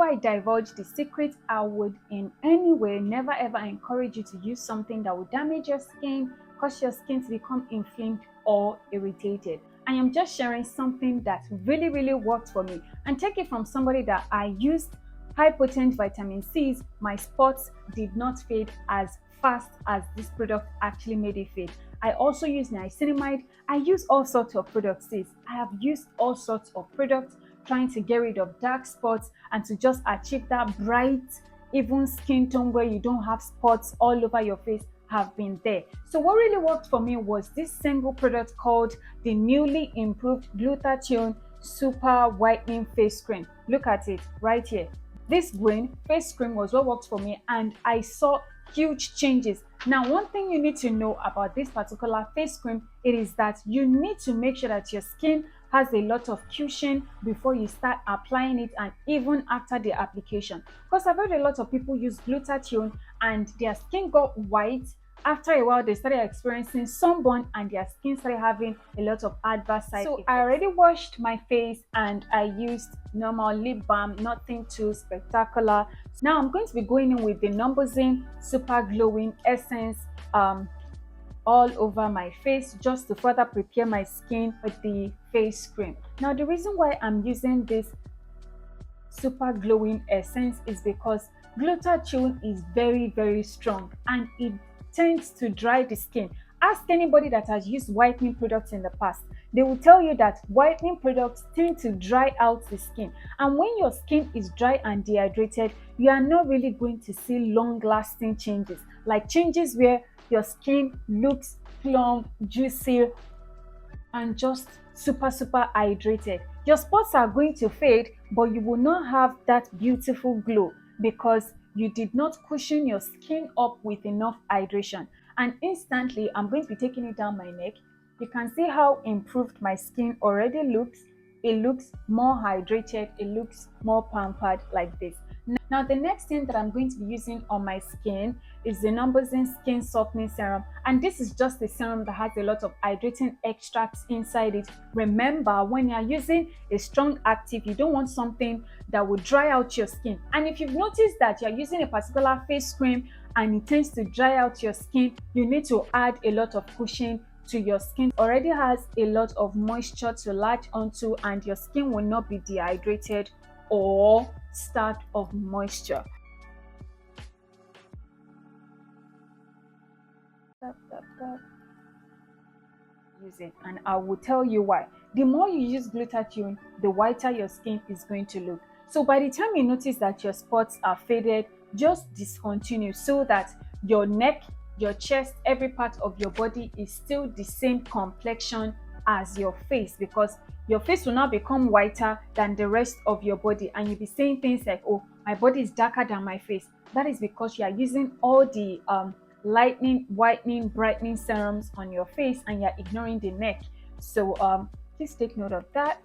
before I divulge the secret, I would in any way never ever encourage you to use something that would damage your skin, cause your skin to become inflamed or irritated. I am just sharing something that really worked for me, and take it from somebody that I used high potent vitamin C's. My spots did not fade as fast as this product actually made it fade. I also use niacinamide. I use all sorts of products. Sis, I have used all sorts of products trying to get rid of dark spots and to just achieve that bright, even skin tone where you don't have spots all over your face have been there. So what really worked for me was this single product called the newly improved Glutathione Super Whitening Face Cream. Look at it right here. This green face cream was what worked for me, and I saw huge changes. Now, one thing you need to know about this particular face cream, it is that you need to make sure that your skin has a lot of cushion before you start applying it, and even after the application. Because I've heard a lot of people use glutathione and their skin got white. After a while, they started experiencing sunburn and their skin started having a lot of adverse side effects. So I already washed my face and I used normal lip balm, nothing too spectacular. Now I'm going to be going in with the Numbuzin Super Glowing Essence all over my face, just to further prepare my skin with the face cream. Now the reason why I'm using this Super Glowing Essence is because glutathione is very strong and it tends to dry the skin. Ask anybody that has used whitening products in the past. They will tell you that whitening products tend to dry out the skin. And when your skin is dry and dehydrated, you are not really going to see long-lasting changes. Like changes where your skin looks plump, juicy, and just super hydrated. Your spots are going to fade, but you will not have that beautiful glow because you did not cushion your skin up with enough hydration. And instantly, I'm going to be taking it down my neck. You can see how improved my skin already looks. It looks more hydrated, it looks more pampered like this. Now the next thing that I'm going to be using on my skin is the Numbuzin Skin Softening Serum, and this is just a serum that has a lot of hydrating extracts inside it. Remember, when you're using a strong active, you don't want something that will dry out your skin. And if you've noticed that you're using a particular face cream and it tends to dry out your skin, you need to add a lot of cushion to your skin. It already has a lot of moisture to latch onto, and your skin will not be dehydrated or starved of moisture. Use it, and I will tell you why. The more you use glutathione, the whiter your skin is going to look. So by the time you notice that your spots are faded, just discontinue so that your neck, your chest, every part of your body is still the same complexion as your face, because your face will now become whiter than the rest of your body, and you'll be saying things like, oh, my body is darker than my face. That is because you are using all the lightening, whitening, brightening serums on your face and you're ignoring the neck. So please take note of that.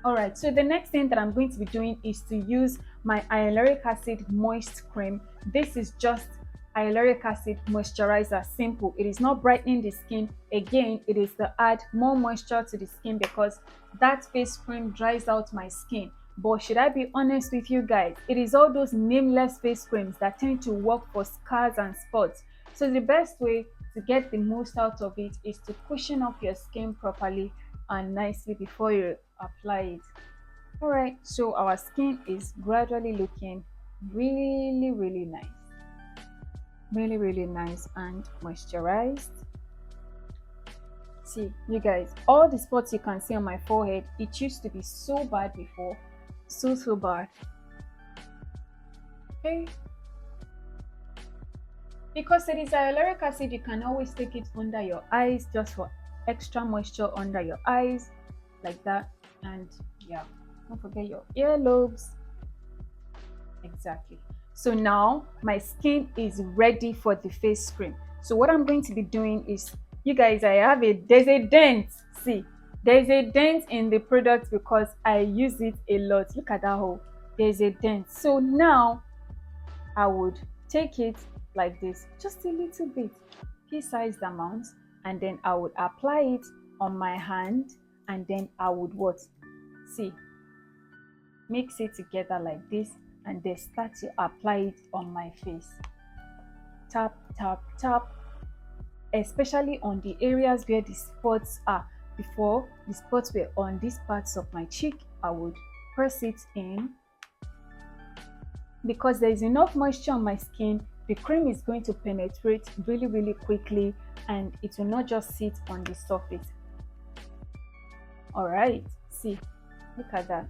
Alright, so the next thing that I'm going to be doing is to use my hyaluronic acid moist cream. This is just hyaluronic acid moisturizer, simple. It is not brightening the skin. Again, it is to add more moisture to the skin because that face cream dries out my skin. But should I be honest with you guys, it is all those nameless face creams that tend to work for scars and spots. So the best way to get the most out of it is to cushion up your skin properly and nicely before you apply it. Alright, so our skin is gradually looking really nice. Really nice and moisturized. See, you guys, all the spots you can see on my forehead, it used to be so bad before. So bad. Okay, because it is hyaluronic acid, you can always take it under your eyes just for extra moisture under your eyes like that. And yeah, don't forget your earlobes. Exactly. So now my skin is ready for the face cream. So what I'm going to be doing is, you guys, there's a dent. See, there's a dent in the product because I use it a lot. Look at that hole. There's a dent. So now I would take it like this, just a little bit, pea-sized amount, and then I would apply it on my hand, and then I would what? See, mix it together like this, and then start to apply it on my face. Tap, tap, tap, especially on the areas where the spots are. Before, the spots were on these parts of my cheek, I would press it in. Because there is enough moisture on my skin, the cream is going to penetrate really, really quickly, and it will not just sit on the surface. All right, see, look at that.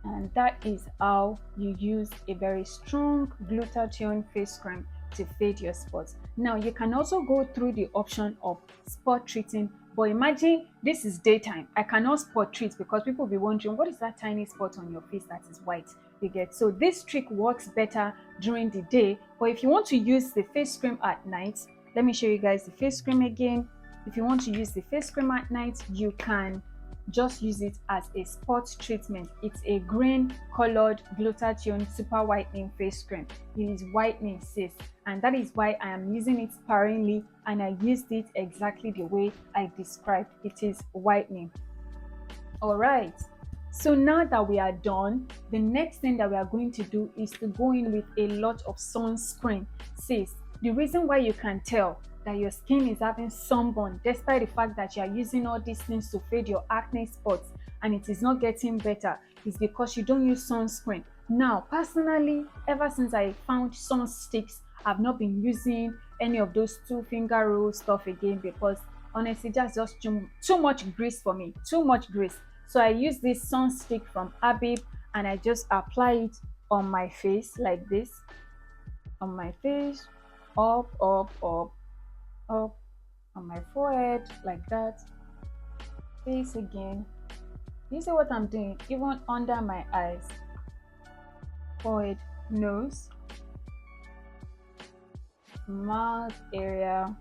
And that is how you use a very strong glutathione face cream to fade your spots. Now you can also go through the option of spot treating, but imagine this is daytime. I cannot spot treat because people will be wondering, what is that tiny spot on your face that is white? You get, so this trick works better during the day, but if you want to use the face cream at night, let me show you guys the face cream again. If you want to use the face cream at night, you can just use it as a spot treatment. It's a green colored glutathione super whitening face cream. It is whitening, sis, and that is why I am using it sparingly, and I used it exactly the way I described. It is whitening. All right, so now that we are done, the next thing that we are going to do is to go in with a lot of sunscreen. Sis, the reason why you can tell that your skin is having sunburn despite the fact that you are using all these things to fade your acne spots and it is not getting better is because you don't use sunscreen. Now, personally, ever since I found sun sticks, I've not been using any of those 2-finger roll stuff again, because honestly that's just too much grease for me, too much grease. So I use this sun stick from Abib, and I just apply it on my face like this, on my face, up, up, up, up, on my forehead like that, face again. You see what I'm doing? Even under my eyes, forehead, nose, mouth area,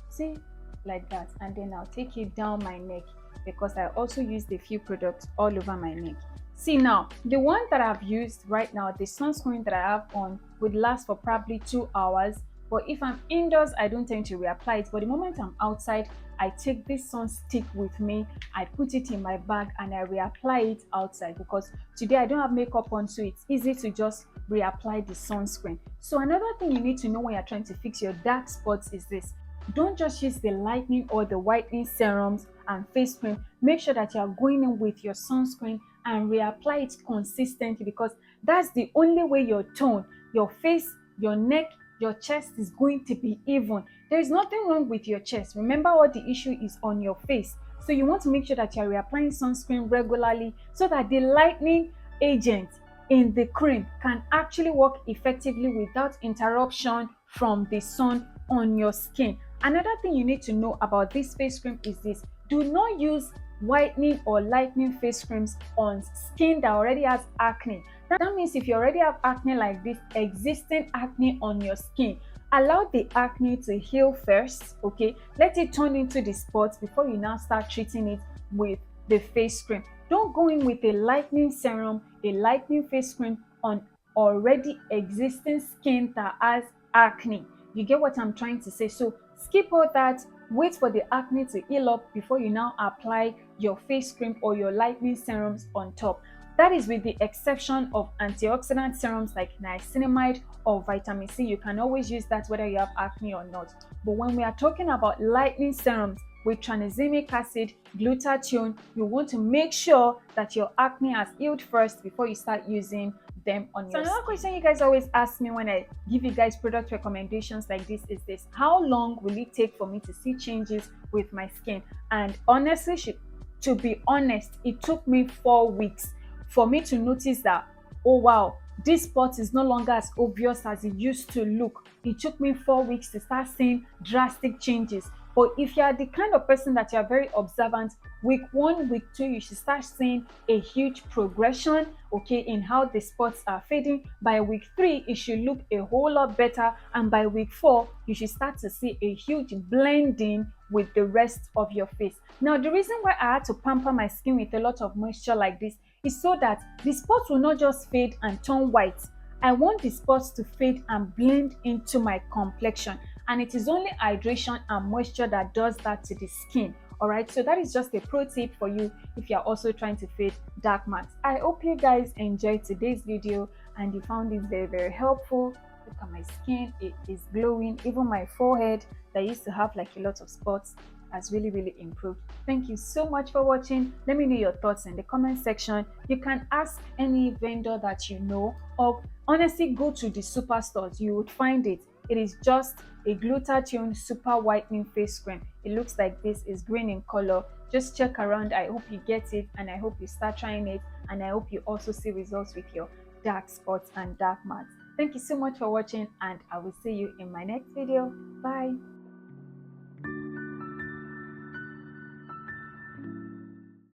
see, like that. And then I'll take it down my neck, because I also used a few products all over my neck. See, now the one that I've used right now, the sunscreen that I have on, would last for probably 2 hours. But if I'm indoors, I don't tend to reapply it. But the moment I'm outside, I take this sun stick with me, I put it in my bag, and I reapply it outside, because today I don't have makeup on, so it's easy to just reapply the sunscreen. So another thing you need to know when you're trying to fix your dark spots is this: don't just use the lightening or the whitening serums and face cream. Make sure that you are going in with your sunscreen and reapply it consistently, because that's the only way your tone, your face, your neck, your chest is going to be even. There is nothing wrong with your chest. Remember, what the issue is on your face. So you want to make sure that you are reapplying sunscreen regularly, so that the lightening agent in the cream can actually work effectively without interruption from the sun on your skin. Another thing you need to know about this face cream is this: do not use whitening or lightening face creams on skin that already has acne. That means if you already have acne like this, existing acne on your skin, allow the acne to heal first, okay? Let it turn into the spots before you now start treating it with the face cream. Don't go in with a lightening serum, a lightening face cream on already existing skin that has acne. You get what I'm trying to say? So skip all that. Wait for the acne to heal up before you now apply your face cream or your lightening serums on top. That is with the exception of antioxidant serums like niacinamide or vitamin C. You can always use that whether you have acne or not. But when we are talking about lightening serums with tranexamic acid, glutathione, you want to make sure that your acne has healed first before you start using them on your skin. Another question you guys always ask me when I give you guys product recommendations like this is this: how long will it take for me to see changes with my skin? And honestly, to be honest, it took me 4 weeks for me to notice that, oh wow, this spot is no longer as obvious as it used to look. It took me 4 weeks to start seeing drastic changes. But if you are the kind of person that you are very observant, week 1, week 2, you should start seeing a huge progression, okay, in how the spots are fading. By week 3, it should look a whole lot better. And by week 4, you should start to see a huge blending with the rest of your face. Now, the reason why I had to pamper my skin with a lot of moisture like this is so that the spots will not just fade and turn white. I want the spots to fade and blend into my complexion. And it is only hydration and moisture that does that to the skin. All right, so that is just a pro tip for you if you're also trying to fade dark marks. I hope you guys enjoyed today's video and you found it very, very helpful. Look at my skin, it is glowing. Even my forehead that used to have like a lot of spots has really, really improved. Thank you so much for watching. Let me know your thoughts in the comment section. You can ask any vendor that you know, or honestly go to the superstores, you would find it. It is just a glutathione super whitening face cream. It looks like this, is green in color. Just check around. I hope you get it and I hope you start trying it, and I hope you also see results with your dark spots and dark marks. Thank you so much for watching, and I will see you in my next video. Bye.